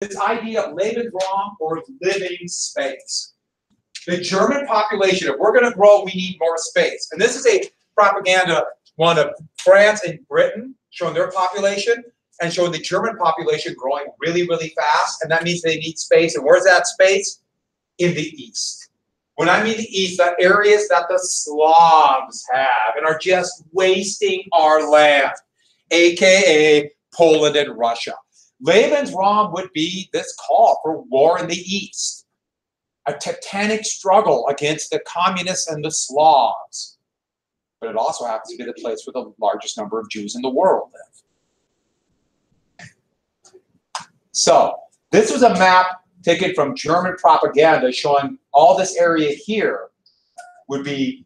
this idea of Lebensraum, or living space. The German population, if we're going to grow, we need more space. And this is a propaganda one of France and Britain, showing their population, and showing the German population growing really, really fast. And that means they need space. And where's that space? In the East. When I mean the East, the areas that the Slavs have and are just wasting our land, aka Poland and Russia. Lebensraum would be this call for war in the East, a titanic struggle against the communists and the Slavs. But it also happens to be the place where the largest number of Jews in the world live. So this was a map taken from German propaganda showing all this area here would be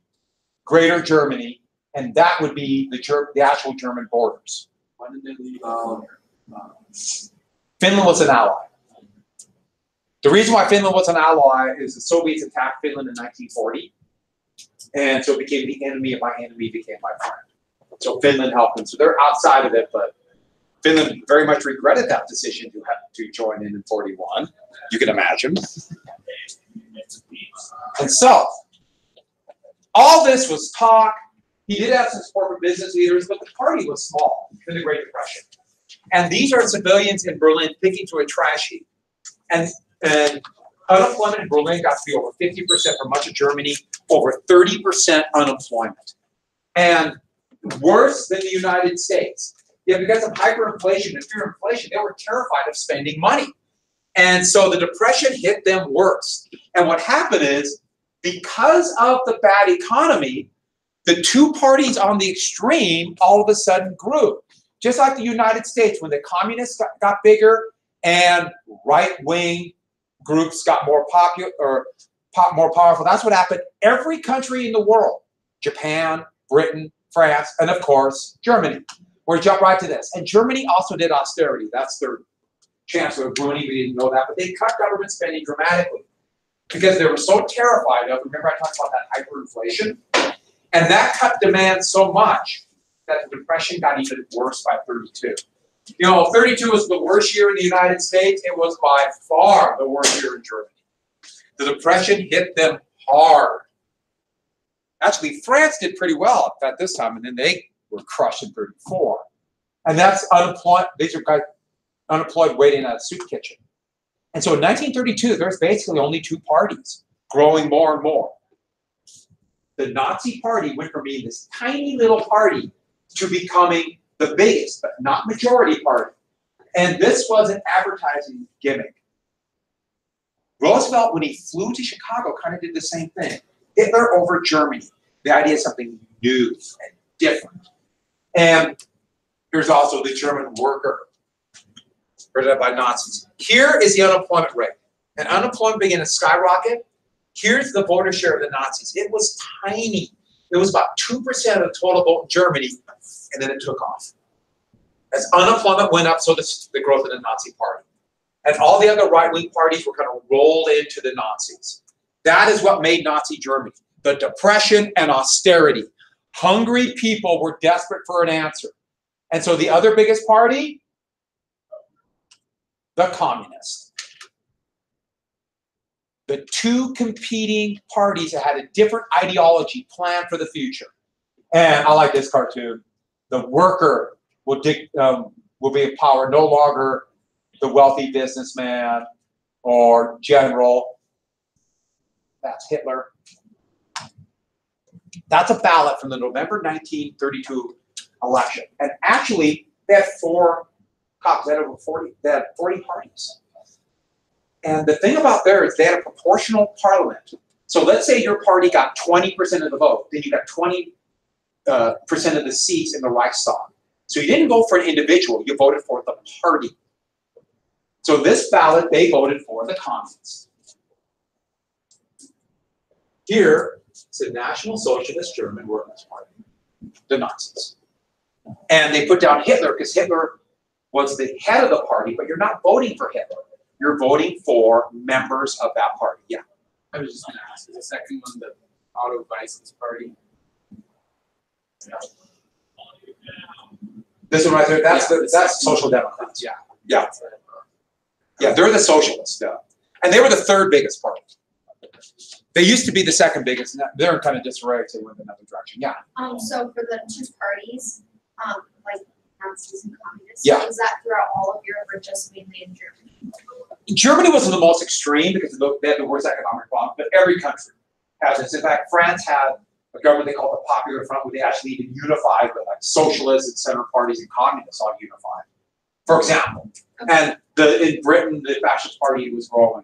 Greater Germany, and that would be the actual German borders. Why did they leave Finland was an ally. The reason why Finland was an ally is the Soviets attacked Finland in 1940, and so it became the enemy of my enemy became my friend. So Finland helped them. So they're outside of it, but Finland very much regretted that decision to join in 41. You can imagine. And so, all this was talk. He did have some support from business leaders, but the party was small in the Great Depression. And these are civilians in Berlin picking through a trash heap. And unemployment in Berlin got to be over 50% for much of Germany, over 30% unemployment. And worse than the United States. Yeah, because of hyperinflation and fear of inflation, they were terrified of spending money. And so the Depression hit them worse. And what happened is, because of the bad economy, the two parties on the extreme all of a sudden grew. Just like the United States, when the communists got bigger and right-wing groups got more popular or more powerful, that's what happened. Every country in the world, Japan, Britain, France, and of course, Germany. We're jump right to this. And Germany also did austerity. That's their chancellor, Bruni. We didn't know that, but they cut government spending dramatically because they were so terrified of, remember I talked about that hyperinflation? And that cut demand so much that the Depression got even worse by 32. You know, 32 was the worst year in the United States. It was by far the worst year in Germany. The Depression hit them hard. Actually, France did pretty well at this time, and then they were crushed in 34. And that's unemployed. These are guys unemployed waiting at a soup kitchen. And so in 1932, there's basically only two parties growing more and more. The Nazi Party went from being this tiny little party to becoming the biggest, but not majority party. And this was an advertising gimmick. Roosevelt, when he flew to Chicago, kind of did the same thing. Hitler over Germany. The idea is something new and different. And there's also the German worker, represented by Nazis. Here is the unemployment rate. And unemployment began to skyrocket. Here's the voter share of the Nazis. It was tiny. It was about 2% of the total vote in Germany, and then it took off. As unemployment went up, so the growth of the Nazi Party. And all the other right-wing parties were kind of rolled into the Nazis. That is what made Nazi Germany. The Depression and austerity. Hungry people were desperate for an answer. And so the other biggest party? The communists. The two competing parties that had a different ideology planned for the future. And I like this cartoon. The worker will be in power, no longer the wealthy businessman or general. That's Hitler. That's a ballot from the November 1932 election. And actually, they had 4 copies. They had 40 parties. And the thing about there is they had a proportional parliament. So let's say your party got 20% of the vote. Then you got 20% of the seats in the Reichstag. So you didn't vote for an individual. You voted for the party. So this ballot, they voted for the communists. Here, it's the National Socialist German Workers' Party, the Nazis. And they put down Hitler because Hitler was the head of the party, but you're not voting for Hitler. You're voting for members of that party. Yeah. I was just going to ask, is the second one the Auto Bicycles Party? Yeah. This one right there, that's Social Democrats. Yeah. Yeah. Yeah, they're the socialists. Yeah. And they were the third biggest party. They used to be the second biggest, and they're in kind of disarray, so they went in another direction. Yeah. So for the two parties, like Nazis and communists, Yeah. was that throughout all of Europe or just mainly in Germany? Germany was the most extreme because they had the worst economic problem, but every country has this. In fact, France had a government they called the Popular Front, where they actually even unified, but like socialists and center parties and communists all unified, for example. Okay. And in Britain, the fascist party was growing.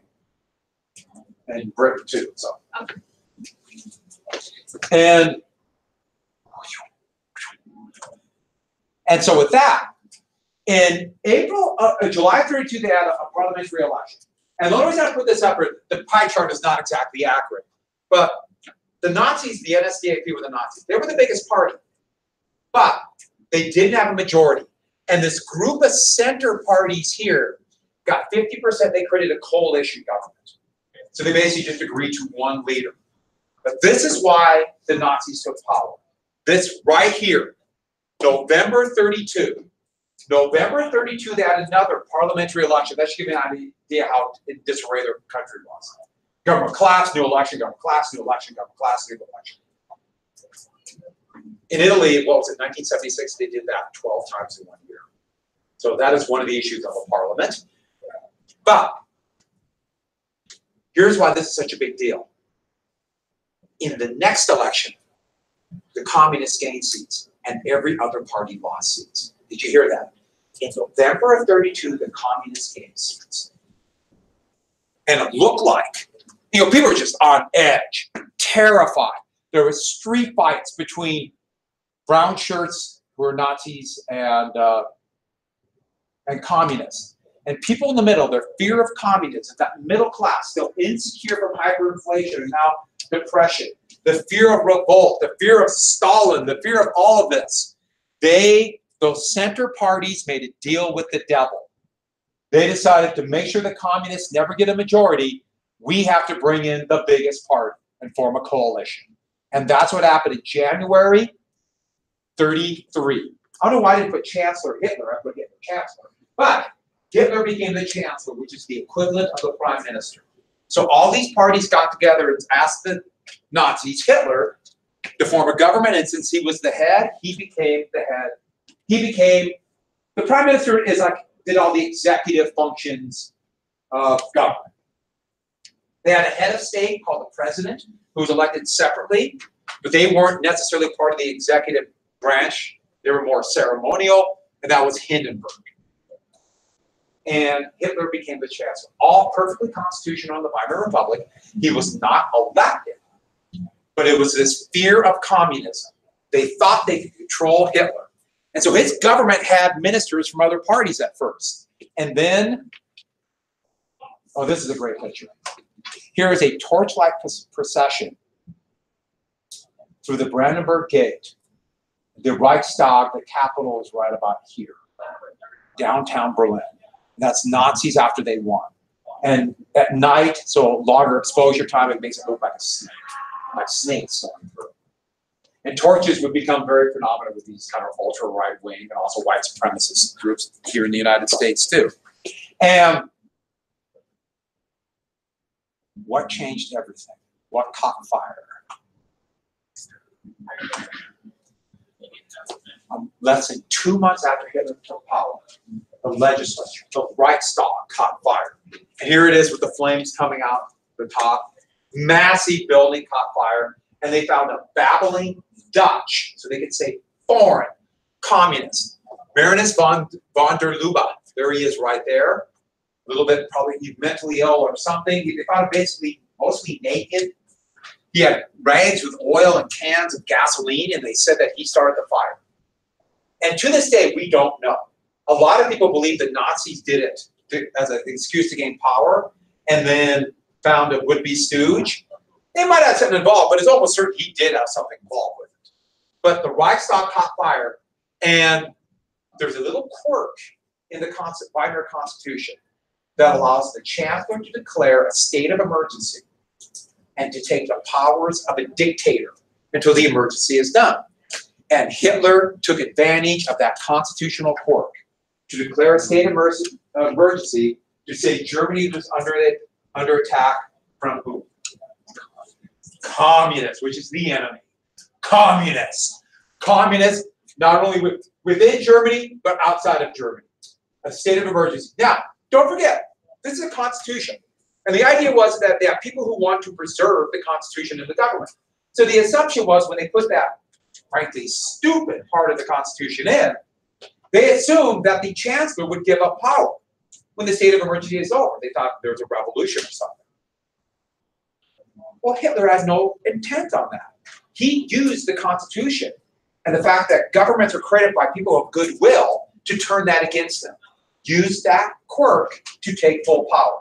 In Britain too, so. Okay. And so with that, in July 32, they had a parliamentary election. And the only reason I put this up, the pie chart is not exactly accurate, but the Nazis, the NSDAP were the Nazis. They were the biggest party, but they didn't have a majority. And this group of center parties here got 50%, they created a coalition government. So they basically just agreed to one leader. But this is why the Nazis took power. This right here, November 32. November 32, they had another parliamentary election. That should give you an idea how in disarray their country was. Government collapse, new election, government collapse, new election, government collapse, new election. In Italy, what was it, 1976, they did that 12 times in 1 year. So that is one of the issues of a parliament. But here's why this is such a big deal. In the next election, the communists gained seats and every other party lost seats. Did you hear that? In November of 32, the communists gained seats. And it looked like, people were just on edge, terrified. There was street fights between brown shirts who were Nazis and communists. And people in the middle, their fear of communism, that middle class, still insecure from hyperinflation and now depression, the fear of revolt, the fear of Stalin, the fear of all of this, those center parties made a deal with the devil. They decided to make sure the communists never get a majority. We have to bring in the biggest party and form a coalition. And that's what happened in January 33. I don't know why I didn't put Chancellor Hitler, I put Hitler Chancellor. But Hitler became the Chancellor, which is the equivalent of the Prime Minister. So all these parties got together and asked the Nazis, Hitler, to form a government, and since he was the head, he became the head. The Prime Minister did all the executive functions of government. They had a head of state called the President, who was elected separately, but they weren't necessarily part of the executive branch. They were more ceremonial, and that was Hindenburg. And Hitler became the chancellor. All perfectly constitutional in the Weimar Republic. He was not elected, but it was this fear of communism. They thought they could control Hitler. And so his government had ministers from other parties at first. And then, oh, this is a great picture. Here is a torchlight procession through the Brandenburg Gate. The Reichstag, the capital, is right about here, downtown Berlin. That's Nazis after they won. And at night, so longer exposure time, it makes it look like a snake, like snakes going through. And torches would become very predominant with these kind of ultra right wing and also white supremacist groups here in the United States too. And what changed everything? What caught fire? Less than 2 months after Hitler took power, the legislature, the Reichstag, caught fire. And here it is with the flames coming out the top. Massive building caught fire. And they found a babbling Dutch, so they could say foreign, communist. Baroness von der Lubbe, there he is right there. A little bit probably mentally ill or something. They found him basically mostly naked. He had rags with oil and cans of gasoline, and they said that he started the fire. And to this day, we don't know. A lot of people believe that Nazis did it as an excuse to gain power, and then found a would-be stooge. They might have something involved, but it's almost certain he did have something involved with it. But the Reichstag caught fire, and there's a little quirk in the Weimar Constitution that allows the chancellor to declare a state of emergency and to take the powers of a dictator until the emergency is done. And Hitler took advantage of that constitutional quirk to declare a state of emergency to say Germany was under attack from who? Communists, which is the enemy. Communists. Communists, not only within Germany, but outside of Germany. A state of emergency. Now, don't forget, this is a constitution. And the idea was that there are people who want to preserve the constitution and the government. So the assumption was when they put that, frankly, stupid part of the constitution in, they assumed that the chancellor would give up power when the state of emergency is over. They thought there was a revolution or something. Well, Hitler had no intent on that. He used the Constitution and the fact that governments are created by people of goodwill to turn that against them. Used that quirk to take full power.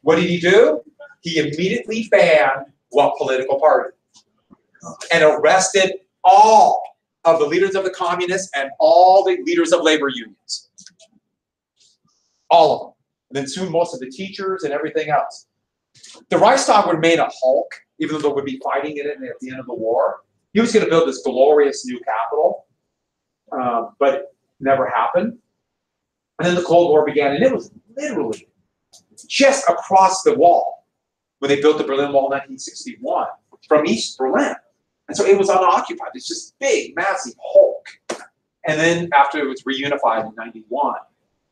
What did he do? He immediately banned what political party? And arrested all of the leaders of the communists and all the leaders of labor unions. All of them. And then soon most of the teachers and everything else. The Reichstag would remain a hulk, even though they would be fighting it at the end of the war. He was going to build this glorious new capital, but it never happened. And then the Cold War began, and it was literally just across the wall when they built the Berlin Wall in 1961 from East Berlin. And so it was unoccupied. It's just big, massive hulk. And then after it was reunified in 91,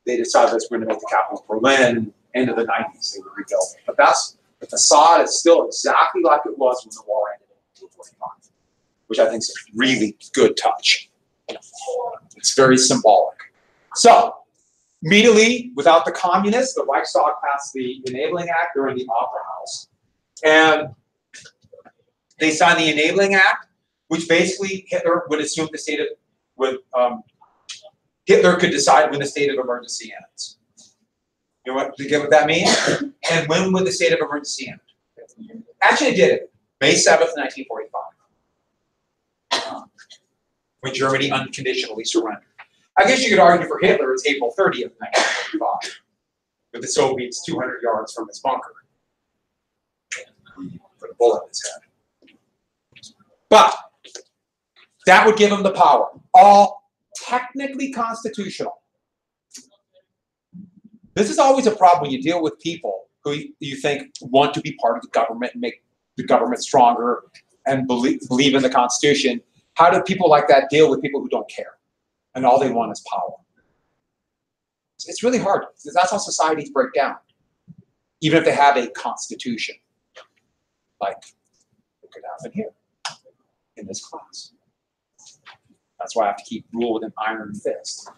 they decided that we're going to make the capital of Berlin. End of the 90s, they were rebuilt. But the facade is still exactly like it was when the war ended in 1945, which I think is a really good touch. It's very symbolic. So, immediately, without the communists, the Reichstag passed the Enabling Act during the Opera House. And they signed the Enabling Act, which basically Hitler would assume the state of, Hitler could decide when the state of emergency ends. You know what, do you get what that means? And when would the state of emergency end? Actually, it did it. May 7th, 1945. When Germany unconditionally surrendered. I guess you could argue for Hitler it's April 30th, 1945. With the Soviets 200 yards from his bunker. Put a bullet in his head. But that would give him the power. All technically constitutional. This is always a problem when you deal with people who you think want to be part of the government and make the government stronger and believe in the Constitution. How do people like that deal with people who don't care and all they want is power? It's really hard because that's how societies break down, even if they have a constitution, like it could happen here in this class. That's why I have to keep rule with an iron fist.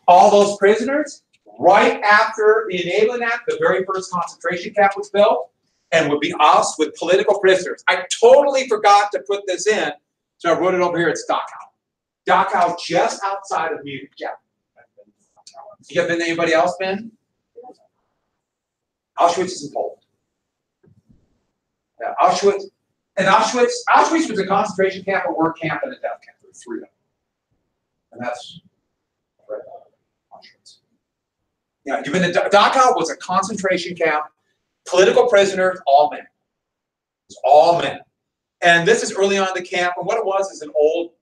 All those prisoners, right after the Enabling Act, the very first concentration camp was built and would be ousted with political prisoners. I totally forgot to put this in, so I wrote it over here. It's Dachau. Dachau, just outside of Munich. Yeah. You have been anybody else been? Auschwitz is in Poland. Yeah, Auschwitz. And Auschwitz was a concentration camp, a work camp, and a death camp. There were three of them. And that's right, Auschwitz. Yeah, you've been to Dachau was a concentration camp, political prisoners, all men. It was all men. And this is early on in the camp, and what it was is an old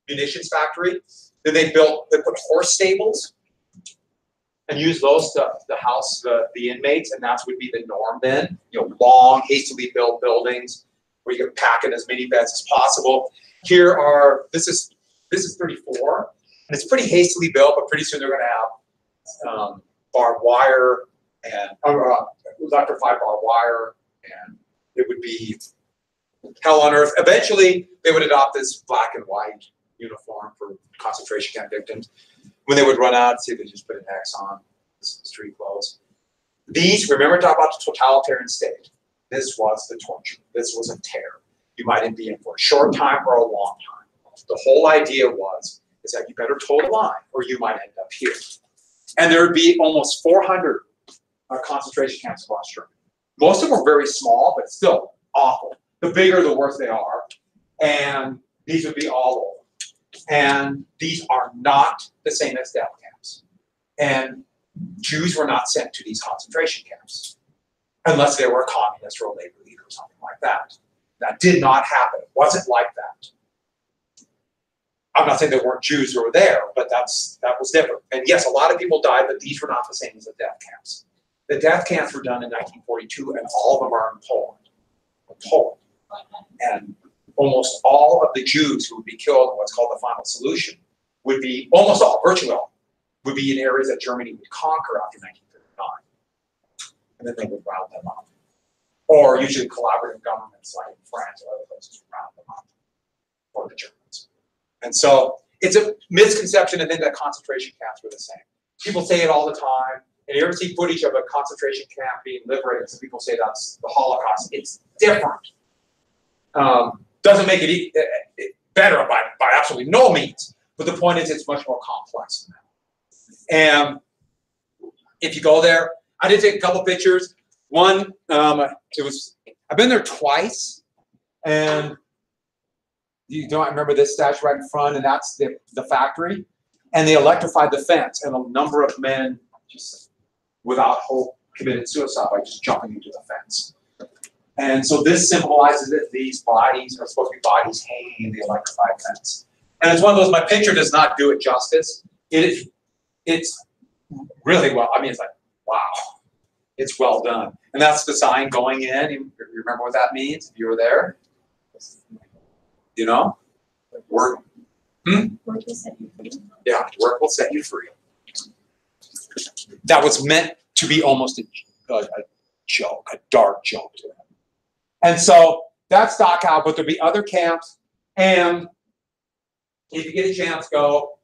munitions factory that they put horse stables and used those to house the inmates, and that would be the norm then. You know, long, hastily built buildings where you could pack in as many beds as possible. This is 34, and it's pretty hastily built, but pretty soon they're going to have barbed wire and electrified barbed wire, and it would be hell on earth. Eventually, they would adopt this black and white uniform for concentration camp victims. When they would run out, see if they just put an X on the street clothes. These, remember, talk about the totalitarian state. This was the torture. This was a terror. You might be in for a short time or a long time. The whole idea is that you better toe the line or you might end up here. And there would be almost 400 concentration camps across Germany. Most of them were very small, but still awful. The bigger, the worse they are. And these would be all over. And these are not the same as death camps. And Jews were not sent to these concentration camps unless they were a communist or a labor leader or something like that. That did not happen. It wasn't like that. I'm not saying there weren't Jews who were there, but that was different. And yes, a lot of people died, but these were not the same as the death camps. The death camps were done in 1942, and all of them are in Poland. And almost all of the Jews who would be killed in what's called the final solution would be, almost all, virtually all, would be in areas that Germany would conquer after 1939. And then they would round them up. Or usually collaborative governments like France or other places would round them up for the Germans. And so it's a misconception to think that concentration camps were the same. People say it all the time. And you ever see footage of a concentration camp being liberated, so people say that's the Holocaust. It's different. Doesn't make it better by absolutely no means. But the point is it's much more complex than that. And if you go there, I did take a couple pictures. One, I've been there twice, and you don't remember this statue right in front, and that's the factory. And they electrified the fence, and a number of men just without hope committed suicide by just jumping into the fence. And so this symbolizes that these bodies are supposed to be bodies hanging in the electrified fence. And it's one of those, my picture does not do it justice. It's really well, I mean, it's like, wow, it's well done. And that's the sign going in. You remember what that means if you were there? You know? Work. Work will set you free. Yeah, work will set you free. That was meant to be almost a joke, a dark joke to them. And so that's Dachau, but there'll be other camps. And if you get a chance, go.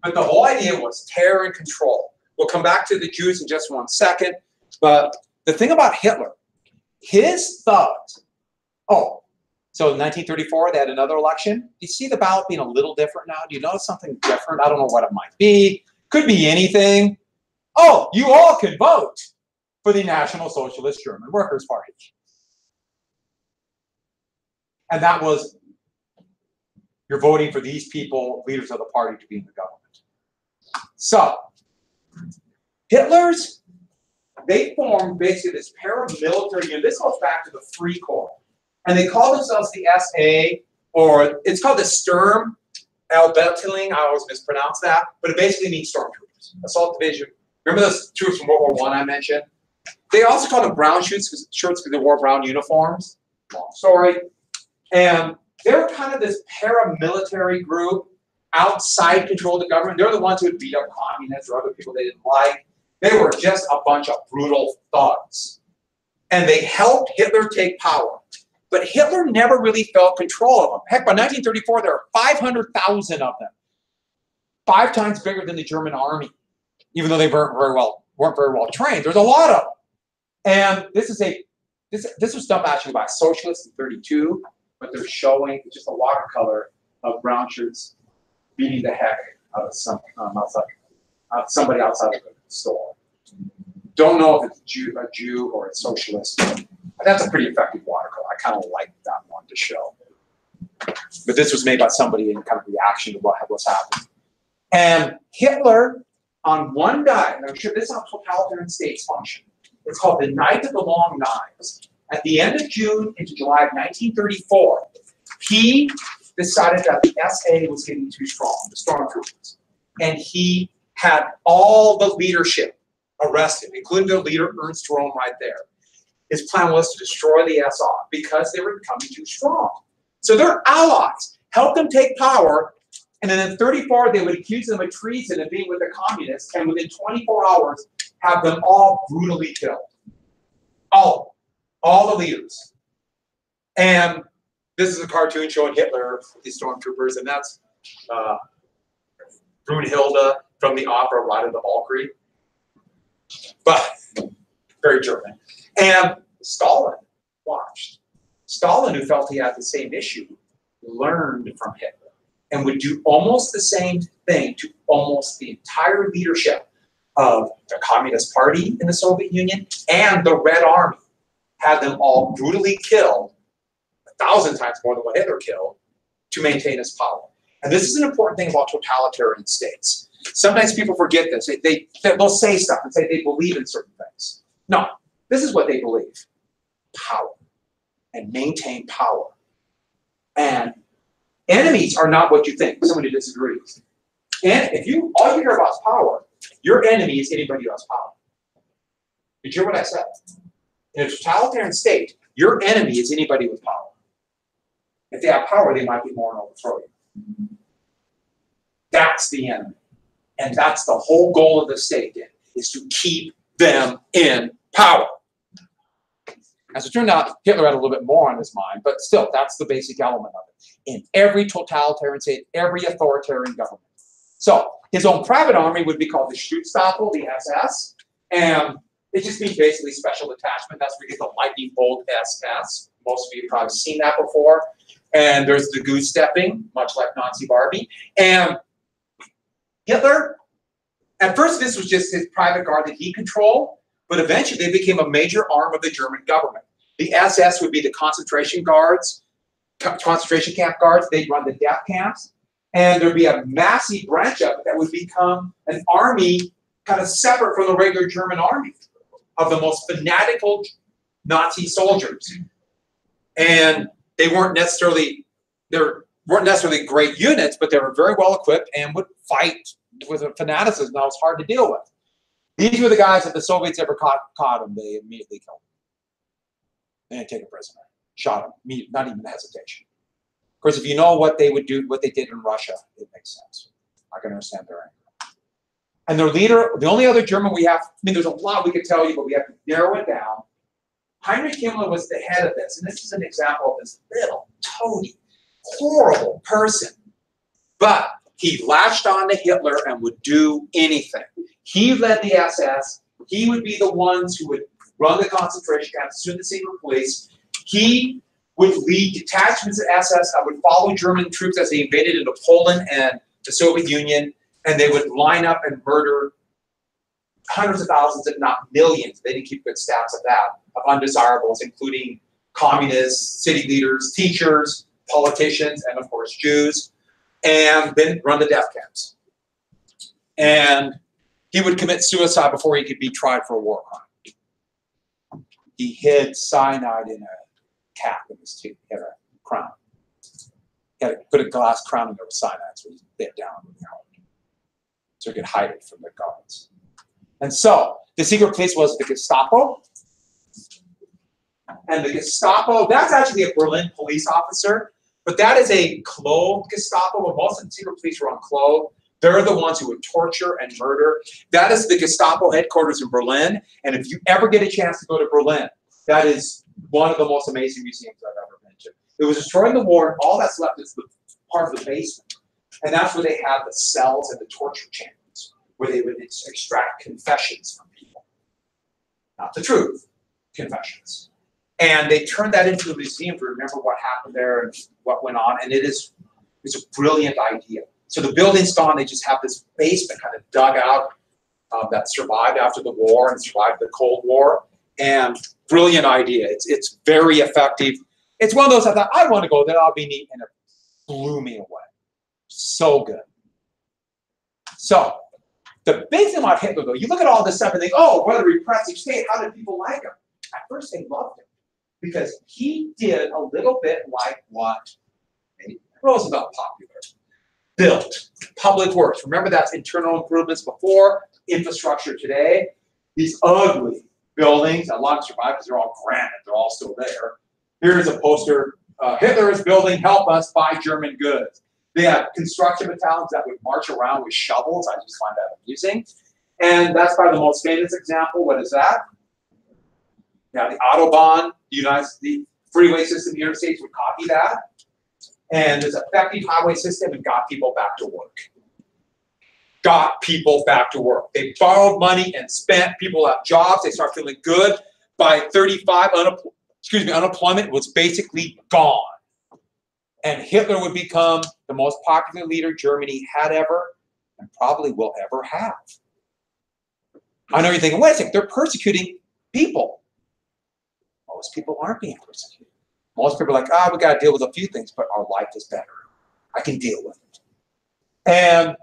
But the whole idea was terror and control. We'll come back to the Jews in just 1 second. But the thing about Hitler, his thugs, so in 1934, they had another election. You see the ballot being a little different now? Do you notice something different? I don't know what it might be. Could be anything. Oh, you all can vote for the National Socialist German Workers' Party. And that was, you're voting for these people, leaders of the party, to be in the government. So, Hitler's, they formed basically this paramilitary unit. This goes back to the Free Corps. And they call themselves the SA, or it's called the Sturm Albetteling. I always mispronounce that, but it basically means stormtroopers. Assault division. Remember those troops from World War I mentioned? They also call them brown shirts because they wore brown uniforms. Long story. And they're kind of this paramilitary group outside control of the government. They're the ones who would beat up communists or other people they didn't like. They were just a bunch of brutal thugs. And they helped Hitler take power. But Hitler never really felt control of them. Heck, by 1934, there were 500,000 of them. 5 times bigger than the German army, even though they weren't very well trained. There's a lot of them. And this was done actually by socialists in 1932, but they're showing just a watercolor of brown shirts beating the heck out of somebody outside of the store. Don't know if it's a Jew or a socialist. But that's a pretty effective watercolor. I kind of like that one to show. But this was made by somebody in kind of reaction to what's happening. And Hitler, on one guy, and I'm sure this is how totalitarian states function. It's called the Night of the Long Knives. At the end of June into July of 1934, he decided that the SA was getting too strong, the stormtroopers. And he had all the leadership arrested, including the leader, Ernst Röhm, right there. His plan was to destroy the SA because they were becoming too strong. So their allies helped them take power, and then in 1934, they would accuse them of treason and being with the communists, and within 24 hours, have them all brutally killed. All the leaders. And this is a cartoon showing Hitler with these stormtroopers, and that's Brunhilde from the opera Ride of the Valkyrie. But very German. And Stalin watched. Stalin, who felt he had the same issue, learned from Hitler and would do almost the same thing to almost the entire leadership of the Communist Party in the Soviet Union and the Red Army. Had them all brutally killed, 1,000 times more than what Hitler killed, to maintain his power. And this is an important thing about totalitarian states. Sometimes people forget this. They'll say stuff and say they believe in certain things. No, this is what they believe. Power. And maintain power. And enemies are not what you think. Somebody disagrees. And if all you hear about is power, your enemy is anybody who has power. Did you hear what I said? In a totalitarian state, your enemy is anybody with power. If they have power, they might be more and overthrow you. That's the enemy. And that's the whole goal of the state, is to keep them in power. As it turned out, Hitler had a little bit more on his mind, but still, that's the basic element of it. In every totalitarian state, every authoritarian government. So, his own private army would be called the Schutzstaffel, the SS, and it just means basically special detachment. That's where you get the lightning bolt SS. Most of you have probably seen that before. And there's the goose stepping, much like Nazi Barbie. And Hitler, at first this was just his private guard that he controlled, but eventually they became a major arm of the German government. The SS would be the concentration guards, concentration camp guards. They'd run the death camps. And there'd be a massive branch of it that would become an army kind of separate from the regular German army of the most fanatical Nazi soldiers. And they weren't necessarily great units, but they were very well equipped and would fight with a fanaticism that was hard to deal with. These were the guys that the Soviets ever caught them, they immediately killed them. They didn't take a prisoner, shot them, not even hesitation. Of course, if you know what they would do, what they did in Russia, it makes sense. I can understand their anger. And their leader, the only other German we have, I mean, there's a lot we could tell you, but we have to narrow it down. Heinrich Himmler was the head of this, and this is an example of this little, toady, horrible person. But he latched on to Hitler and would do anything. He led the SS. He would be the ones who would run the concentration camps, soon the secret police. He would lead detachments of SS that would follow German troops as they invaded into Poland and the Soviet Union, and they would line up and murder hundreds of thousands, if not millions, they didn't keep good stats of that, of undesirables, including communists, city leaders, teachers, politicians, and of course Jews, and then run the death camps. And he would commit suicide before he could be tried for a war crime. He hid cyanide in a cap in his teeth. He had a crown. He had to put a glass crown in there with cyanide so he bit down really hard, so he could hide it from the guards. And so, the secret police was the Gestapo. And the Gestapo, that's actually a Berlin police officer, but that is a clothed Gestapo, but most of the secret police were unclothed. They're the ones who would torture and murder. That is the Gestapo headquarters in Berlin, and if you ever get a chance to go to Berlin, that is one of the most amazing museums I've ever been to. It was destroyed in the war, and all that's left is the part of the basement. And that's where they had the cells and the torture chambers, where they would extract confessions from people. Not the truth, confessions. And they turned that into a museum to remember what happened there and what went on, and it's a brilliant idea. So the building's gone, they just have this basement kind of dug out that survived after the war and survived the Cold War, and brilliant idea. It's very effective. It's one of those I thought, I want to go there, I'll be neat, and it blew me away. So good. So, the big thing about Hitler, though, you look at all this stuff and think, oh, what a repressive state, how did people like him? At first, they loved him, because he did a little bit like what Roosevelt popular built. Public works. Remember, that's internal improvements before, infrastructure today. These ugly buildings, a lot survive because they're all granite, they're all still there. Here's a poster, Hitler is building, help us buy German goods. They had construction battalions that would march around with shovels. I just find that amusing. And that's probably the most famous example. What is that? Yeah, the Autobahn, the freeway system in the United States would copy that. And this effective highway system and got people back to work. Got people back to work. They borrowed money and spent. People have jobs. They start feeling good. By 35, unemployment was basically gone. And Hitler would become the most popular leader Germany had ever and probably will ever have. I know you're thinking, wait a second, they're persecuting people. Most people aren't being persecuted. Most people are like, we got to deal with a few things, but our life is better. I can deal with it.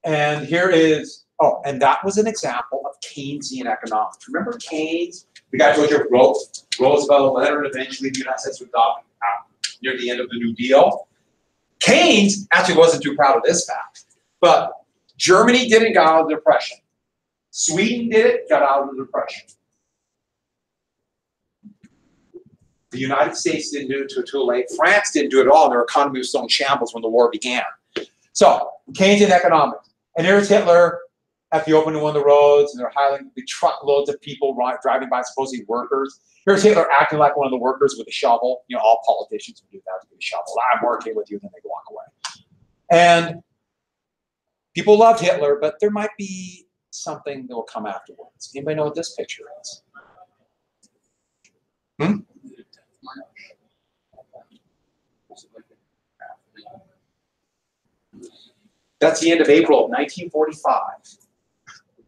And here is, and that was an example of Keynesian economics. Remember Keynes? The guy told you wrote Roosevelt a letter, and eventually the United States would adopt near the end of the New Deal. Keynes actually wasn't too proud of this fact, but Germany didn't get out of the Depression. Sweden did it, got out of the Depression. The United States didn't do it too late. France didn't do it at all, and their economy was still in shambles when the war began. So, Keynesian economics. And here's Hitler at the opening of one of the roads, and they're hiring the truckloads of people driving by, supposedly workers. Here's Hitler acting like one of the workers with a shovel. You know, all politicians would do that with a shovel. I'm working with you, and then they walk away. And people loved Hitler, but there might be something that will come afterwards. Anybody know what this picture is? That's the end of April of 1945.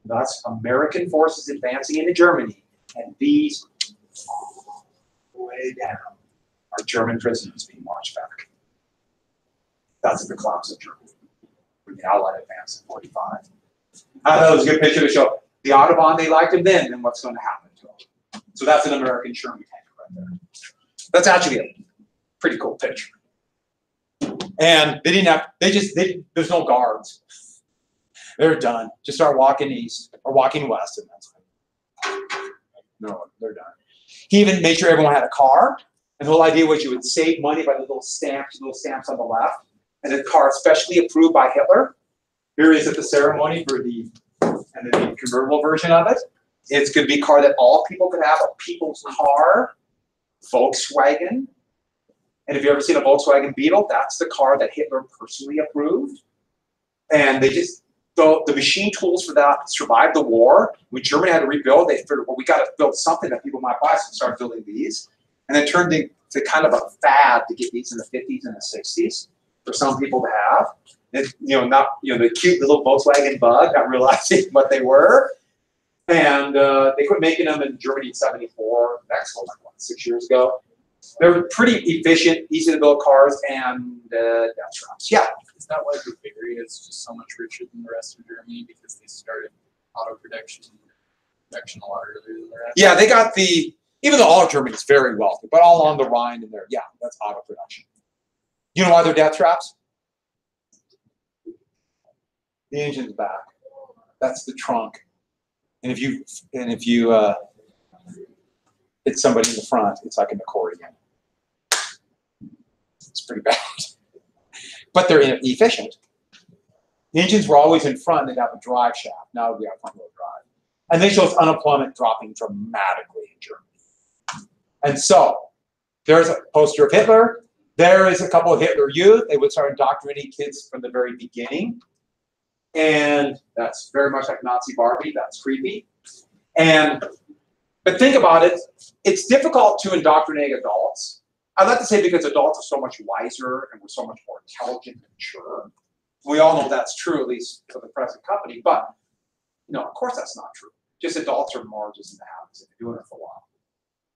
That's American forces advancing into Germany, and these way down are German prisoners being marched back. That's the collapse of Germany. The Allied advance in 45. I thought it was a good picture to show the Autobahn, they liked him then, and what's going to happen to him. So that's an American Sherman tank right there. That's actually a pretty cool picture. And they didn't have, there's no guards. They're done. Just start walking east or walking west, and that's it. No, they're done. He even made sure everyone had a car, and the whole idea was you would save money by the little stamps on the left, and a car specially approved by Hitler. Here he is at the ceremony for the convertible version of it. It's going to be a car that all people could have, a people's car, Volkswagen. And if you've ever seen a Volkswagen Beetle, that's the car that Hitler personally approved. And they just, the machine tools for that survived the war. When Germany had to rebuild, they figured, well, we got to build something that people might buy, so we started building these. And it turned into kind of a fad to get these in the 50s and the 60s for some people to have. And, the cute little Volkswagen Bug, not realizing what they were. And they quit making them in Germany in 74, Mexico, like 6 years ago. They're pretty efficient, easy to build cars, and death traps. Yeah. Is that why Bavaria is just so much richer than the rest of Germany, because they started auto production a lot earlier than the rest? Yeah, they got even though all of Germany is very wealthy, but all along the Rhine and there, yeah, that's auto production. You know why they're death traps? The engine's back. That's the trunk. And if you hit somebody in the front, it's like an accordion. It's pretty bad. But they're efficient. The engines were always in front. They'd have a drive shaft. Now we have front-wheel drive. And they show unemployment dropping dramatically in Germany. And so there's a poster of Hitler. There is a couple of Hitler Youth. They would start indoctrinating kids from the very beginning. And that's very much like Nazi Barbie. That's creepy. But think about it. It's difficult to indoctrinate adults. I'd like to say because adults are so much wiser and we're so much more intelligent and mature. We all know that's true, at least for the present company. But, of course that's not true. Just adults are more just in the habits of doing it for a while.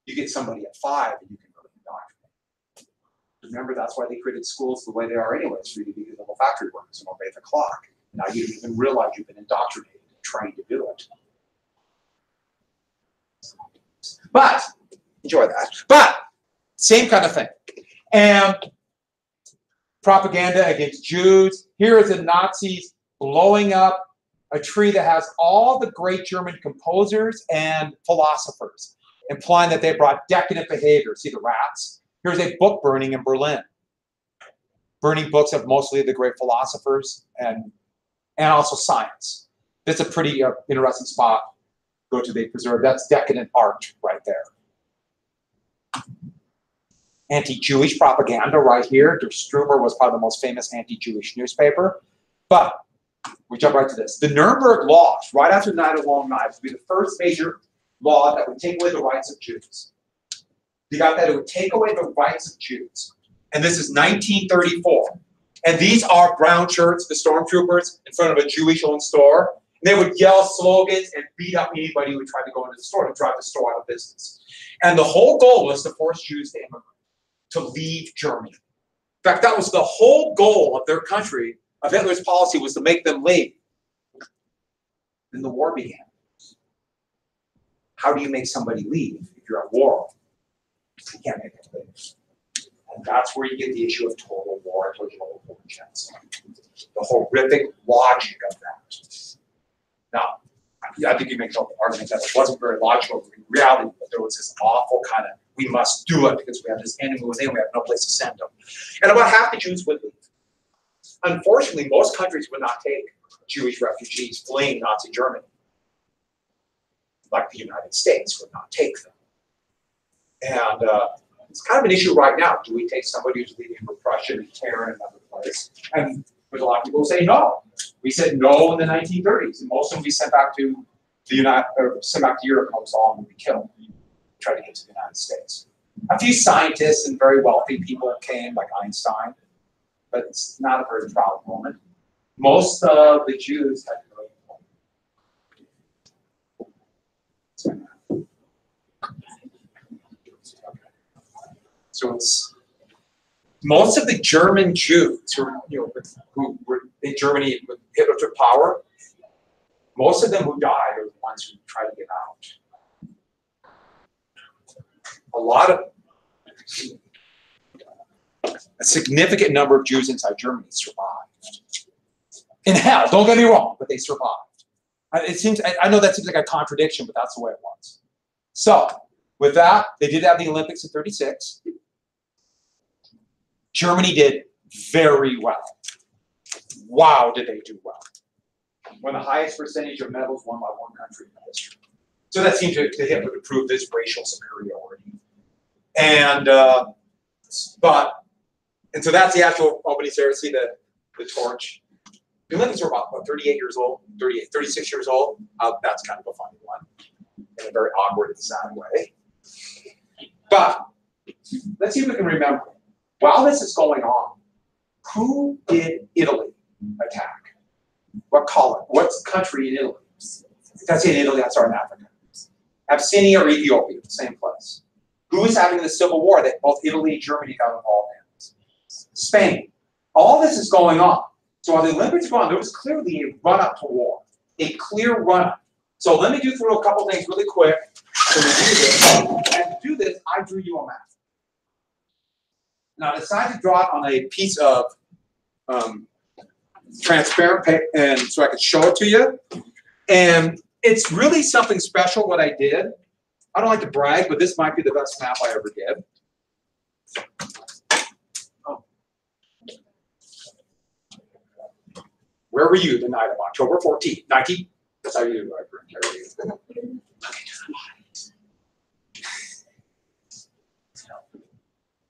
You get somebody at 5 and you can really indoctrinate. Remember, that's why they created schools the way they are anyways, for you to be little factory workers and obey the clock. Now you don't even realize you've been indoctrinated and trained to do it. But, enjoy that. But, same kind of thing. And propaganda against Jews. Here is the Nazis blowing up a tree that has all the great German composers and philosophers, implying that they brought decadent behavior. See the rats? Here's a book burning in Berlin. Burning books of mostly the great philosophers and also science. It's a pretty interesting spot. Go to, they preserve. That's decadent art right there. Anti-Jewish propaganda right here. Der Stürmer was probably the most famous anti-Jewish newspaper. But we jump right to this. The Nuremberg laws, right after the Night of Long Knives, would be the first major law that would take away the rights of Jews. You got that? It would take away the rights of Jews. And this is 1934. And these are brown shirts, the stormtroopers, in front of a Jewish-owned store. And they would yell slogans and beat up anybody who tried to go into the store, to drive the store out of business. And the whole goal was to force Jews to immigrate, to leave Germany. In fact, that was the whole goal of their country, of Hitler's policy, was to make them leave. Then the war began. How do you make somebody leave if you're at war? You can't make them leave. And that's where you get the issue of total war, total war genocide. The horrific logic of that. Now, I'm I think you make the argument that it wasn't very logical in reality, but there was this awful kind of, we must do it because we have this enemy within, we have no place to send them. And about half the Jews would leave. Unfortunately, most countries would not take Jewish refugees fleeing Nazi Germany. Like the United States would not take them. And it's kind of an issue right now. Do we take somebody who's leaving repression and terror in another place? And there's a lot of people who say no. We said no in the 1930s, and most of them we sent back to sent back to Europe, and almost all of them we killed. Tried to get to the United States. A few scientists and very wealthy people came, like Einstein, but it's not a very proud moment. Most of the Jews had to go. So it's most of the German Jews who were in Germany when Hitler took power. Most of them who died are the ones who tried to get out. A significant number of Jews inside Germany survived. In hell, don't get me wrong, but they survived. I know that seems like a contradiction, but that's the way it was. So, with that, they did have the Olympics in '36. Germany did very well. Wow, did they do well. One of the highest percentage of medals won by one country in history. So that seemed to Hitler to prove this racial superiority. And so that's the actual opening ceremony. See the torch. The Olympics were about 38 years old, 36 years old. That's kind of a funny one in a very awkward and sad way. But let's see if we can remember. While this is going on, who did Italy attack? What color? What country in Italy? That's in Italy, I'm sorry, in Africa. Abyssinia or Ethiopia, same place. Who was having the civil war that both Italy and Germany got involved in? Spain. All this is going on. So while the Olympics were on, there was clearly a run-up to war. A clear run-up. So let me do through a couple things really quick to review this. And to do this, I drew you a map. Now I decided to draw it on a piece of transparent paper, and so I could show it to you. And it's really something special what I did. I don't like to brag, but this might be the best map I ever did. Oh. Where were you the night of October 14th, 19? That's how you do it.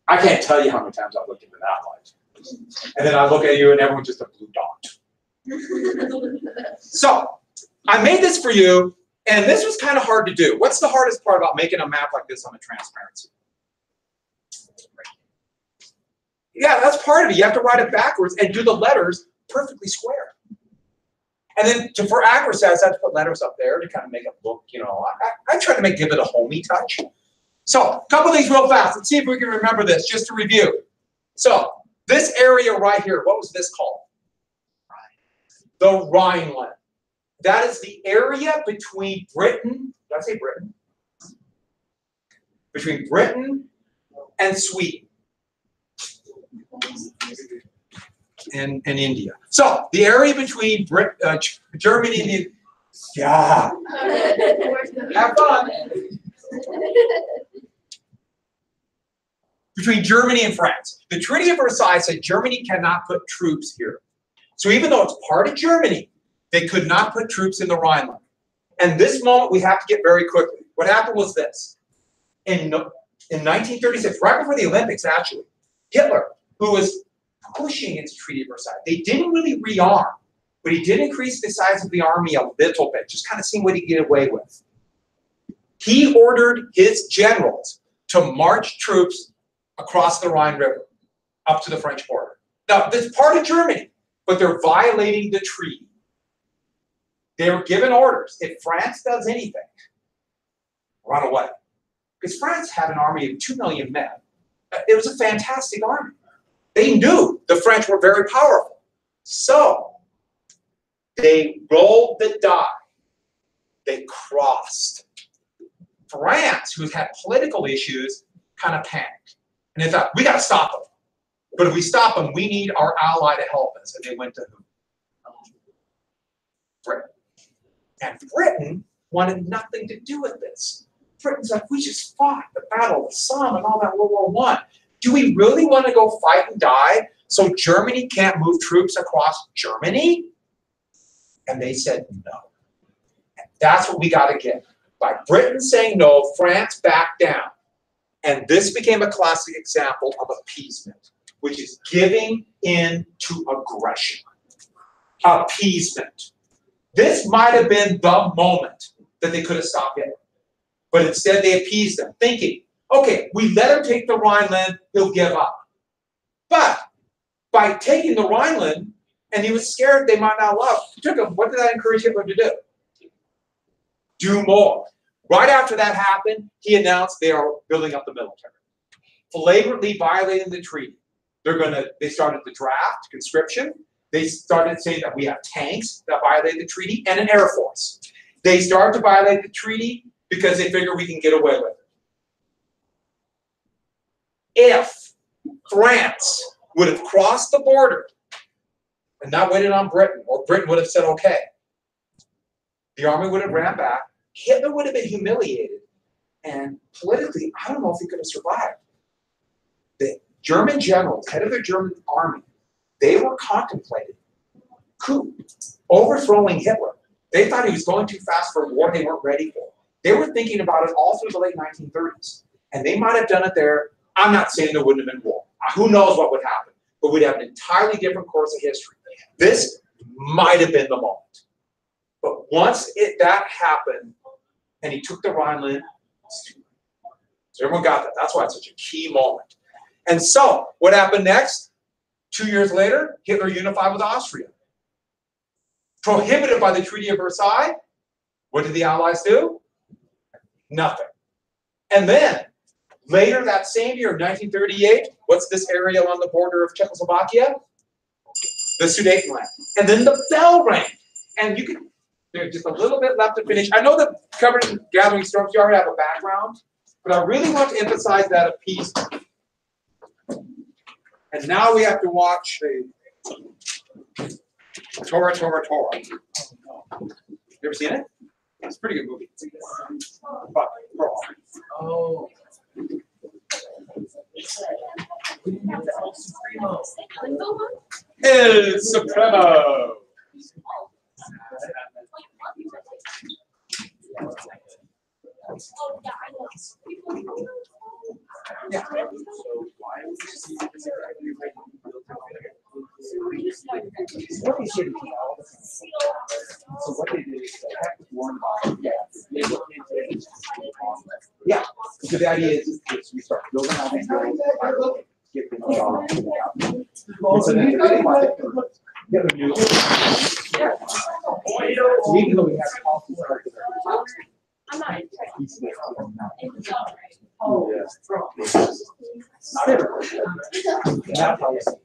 I can't tell you how many times I've looked into that light. And then I look at you and everyone's just a blue dot. So, I made this for you, and this was kind of hard to do. What's the hardest part about making a map like this on a transparency? Yeah, that's part of it. You have to write it backwards and do the letters perfectly square. And then for accuracy, I had to put letters up there to kind of make it look, I try to give it a homey touch. So, a couple things real fast. Let's see if we can remember this, just to review. So, this area right here, what was this called? The Rhineland. That is the area between Britain, did I say Britain? Between Britain and Sweden. And India. So, the area between Germany and India. Yeah. Have fun. Between Germany and France. The Treaty of Versailles said Germany cannot put troops here. So even though it's part of Germany, they could not put troops in the Rhineland. And this moment we have to get very quickly. What happened was this. In 1936, right before the Olympics actually, Hitler, who was pushing into Treaty of Versailles, they didn't really rearm, but he did increase the size of the army a little bit, just kind of seeing what he could get away with. He ordered his generals to march troops across the Rhine River up to the French border. Now, this is part of Germany, but they're violating the treaty. They were given orders. If France does anything, run away. Because France had an army of 2 million men. It was a fantastic army. They knew the French were very powerful. So, they rolled the die. They crossed. France, who had political issues, kind of panicked. And they thought, we got to stop them. But if we stop them, we need our ally to help us. And they went to who? Britain. And Britain wanted nothing to do with this. Britain's like, we just fought the Battle of the Somme and all that World War I. Do we really want to go fight and die so Germany can't move troops across Germany? And they said no. And that's what we got to get. By Britain saying no, France backed down. And this became a classic example of appeasement, which is giving in to aggression. Appeasement. This might have been the moment that they could have stopped it. But instead they appeased them, thinking, okay, we let him take the Rhineland, he'll give up. But by taking the Rhineland, and he was scared they might not love, took him, what did that encourage Hitler to do? Do more. Right after that happened, he announced they are building up the military, flagrantly violating the treaty. They started the draft, conscription. They started saying that we have tanks that violate the treaty and an air force. They started to violate the treaty because they figure we can get away with it. If France would have crossed the border and not waited on Britain, or Britain would have said, okay, the army would have ran back, Hitler would have been humiliated, and politically, I don't know if he could have survived. The German generals, head of the German army, they were contemplating coup, overthrowing Hitler. They thought he was going too fast for a war they weren't ready for. They were thinking about it all through the late 1930s. And they might have done it there. I'm not saying there wouldn't have been war. Who knows what would happen? But we'd have an entirely different course of history. This might have been the moment. But once that happened, and he took the Rhineland, so everyone got that. That's why it's such a key moment. And so, what happened next? 2 years later, Hitler unified with Austria. Prohibited by the Treaty of Versailles, what did the Allies do? Nothing. And then, later that same year, 1938, what's this area along the border of Czechoslovakia? The Sudetenland. And then the bell rang. And you can, there's just a little bit left to finish. I know that covered in Gathering Storms, you already have a background, but I really want to emphasize that appeasement. And now we have to watch the Tora. You ever seen it? It's a pretty good movie. But, Oh. El Supremo. Yeah. What they should do all the time. So what they did is they have to warn about they look into it. Yeah. So the idea is we start building out these buildings, get them all. So then get a new. So even though we have policies, I'm not oh, yes. Not everybody. Not policy.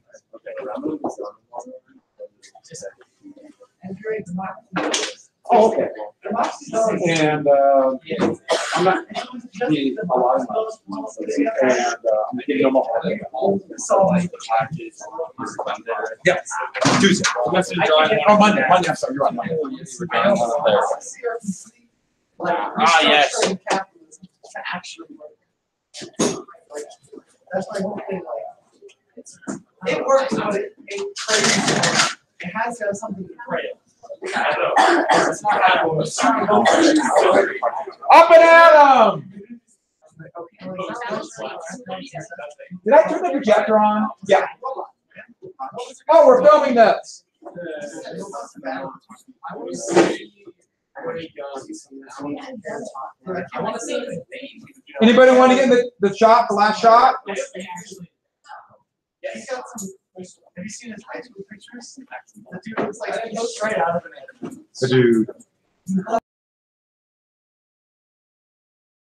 Oh, okay. And I'm not getting a lot of money. And I'm getting them all. Yeah. Tuesday. Oh, Monday. I'm sorry. You're right. Monday. Ah, yes. That's my whole thing. It works, but it crazy. It has to have something to pray. It's not Up and at 'em! Did I turn the projector on? Yeah. Oh, we're filming this. Anybody want to get the shot, the last shot? Yeah, he's got some. Have you seen his high school pictures? The dude looks like he goes straight out of an anime. The dude.